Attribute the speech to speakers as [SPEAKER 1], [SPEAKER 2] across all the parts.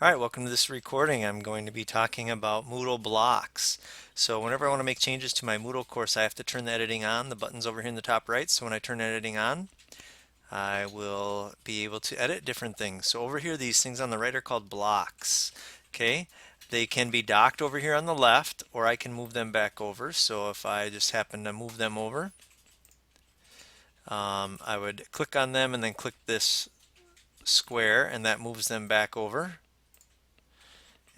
[SPEAKER 1] All right, welcome to this recording. I'm going to be talking about Moodle Blocks. So whenever I want to make changes to my Moodle course, I have to turn the editing on. The button's over here in the top right. So when I turn editing on, I will be able to edit different things. So over here, these things on the right are called blocks. Okay, they can be docked over here on the left, or I can move them back over. So if I just happen to move them over, I would click on them and then click this square, and that moves them back over.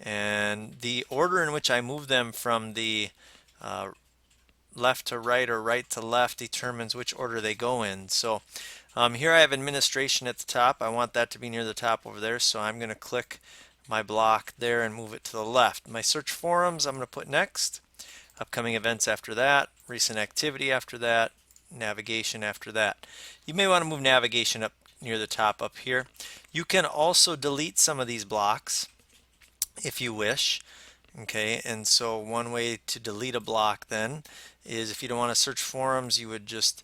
[SPEAKER 1] And the order in which I move them from the left to right or right to left determines which order they go in. So here I have administration at the top. I want that to be near the top over there, so I'm going to click my block there and move it to the left. My search forums I'm going to put next, upcoming events after that, recent activity after that, navigation after that. You may want to move navigation up near the top up here. You can also delete some of these blocks if you wish. Okay, and so one way to delete a block then is if you don't want to search forums, you would just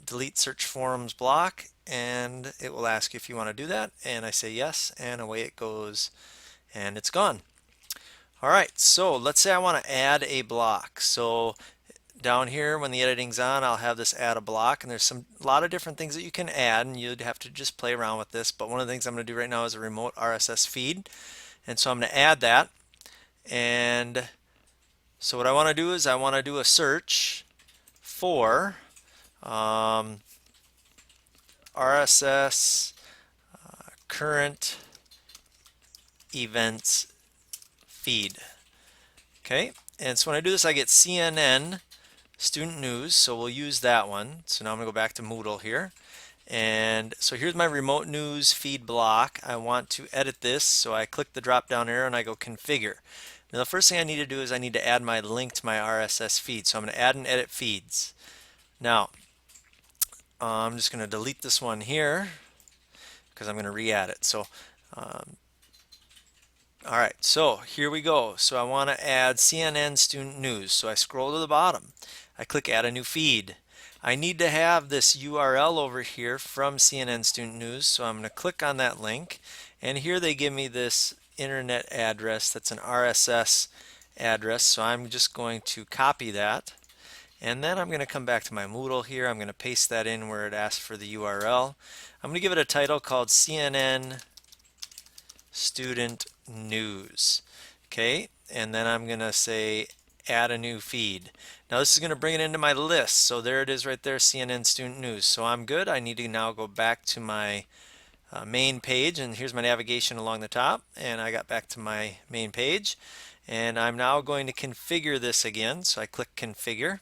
[SPEAKER 1] delete search forums block, and it will ask you if you want to do that, and I say yes, and away it goes, and it's gone. All right, so let's say I want to add a block. So down here when the editing's on, I'll have this add a block, and there's a lot of different things that you can add, and you'd have to just play around with this, but one of the things I'm going to do right now is a remote RSS feed. And so I'm going to add that. And so what I want to do is I want to do a search for RSS current events feed. Okay, and so when I do this, I get CNN student news, so we'll use that one. So now I'm going to go back to Moodle here. And so here's my remote news feed block. I want to edit this, so I click the drop down arrow and I go configure. Now the first thing I need to do is I need to add my link to my RSS feed. So I'm going to add and edit feeds. Now I'm just going to delete this one here because I'm going to re-add it. So all right, so here we go. So I want to add CNN student news. So I scroll to the bottom. I click add a new feed. I need to have this URL over here from CNN Student News, so I'm going to click on that link, and here they give me this internet address that's an RSS address, so I'm just going to copy that, and then I'm going to come back to my Moodle here. I'm going to paste that in where it asks for the URL. I'm going to give it a title called CNN Student News. Okay, and then I'm going to say add a new feed. Now this is going to bring it into my list. So there it is right there, CNN Student News. So I'm good. I need to now go back to my main page, and here's my navigation along the top, and I got back to my main page, and I'm now going to configure this again. So I click configure,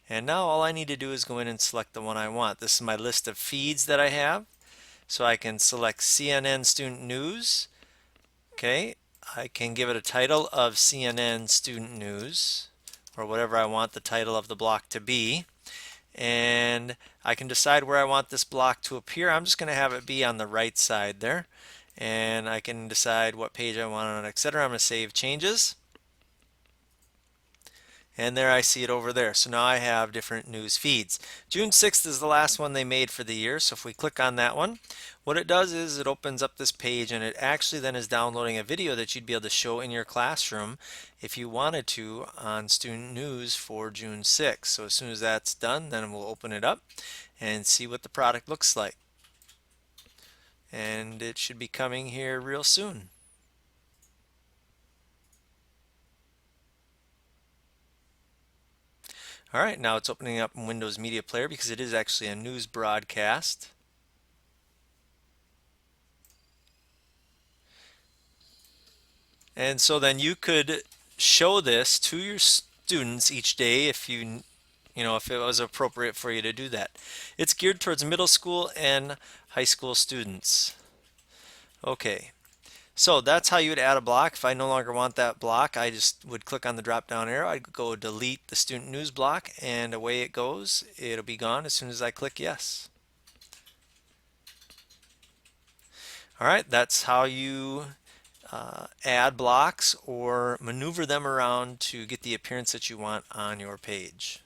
[SPEAKER 1] and now all I need to do is go in and select the one I want. This is my list of feeds that I have, so I can select CNN Student News. Okay, I can give it a title of CNN Student News, or whatever I want the title of the block to be, and I can decide where I want this block to appear. I'm just going to have it be on the right side there, and I can decide what page I want on it, etc. I'm going to save changes, and there I see it over there. So now I have different news feeds. June 6th is the last one they made for the year, so if we click on that one, what it does is it opens up this page, and it actually then is downloading a video that you'd be able to show in your classroom if you wanted to on student news for June 6th. So as soon as that's done, then we'll open it up and see what the product looks like. And it should be coming here real soon. All right, now it's opening up in Windows Media Player because it is actually a news broadcast. And so then you could show this to your students each day if if it was appropriate for you to do that. It's geared towards middle school and high school students. Okay. So that's how you would add a block. If I no longer want that block, I just would click on the drop down arrow. I'd go delete the student news block, and away it goes. It'll be gone as soon as I click yes. All right, that's how you add blocks or maneuver them around to get the appearance that you want on your page.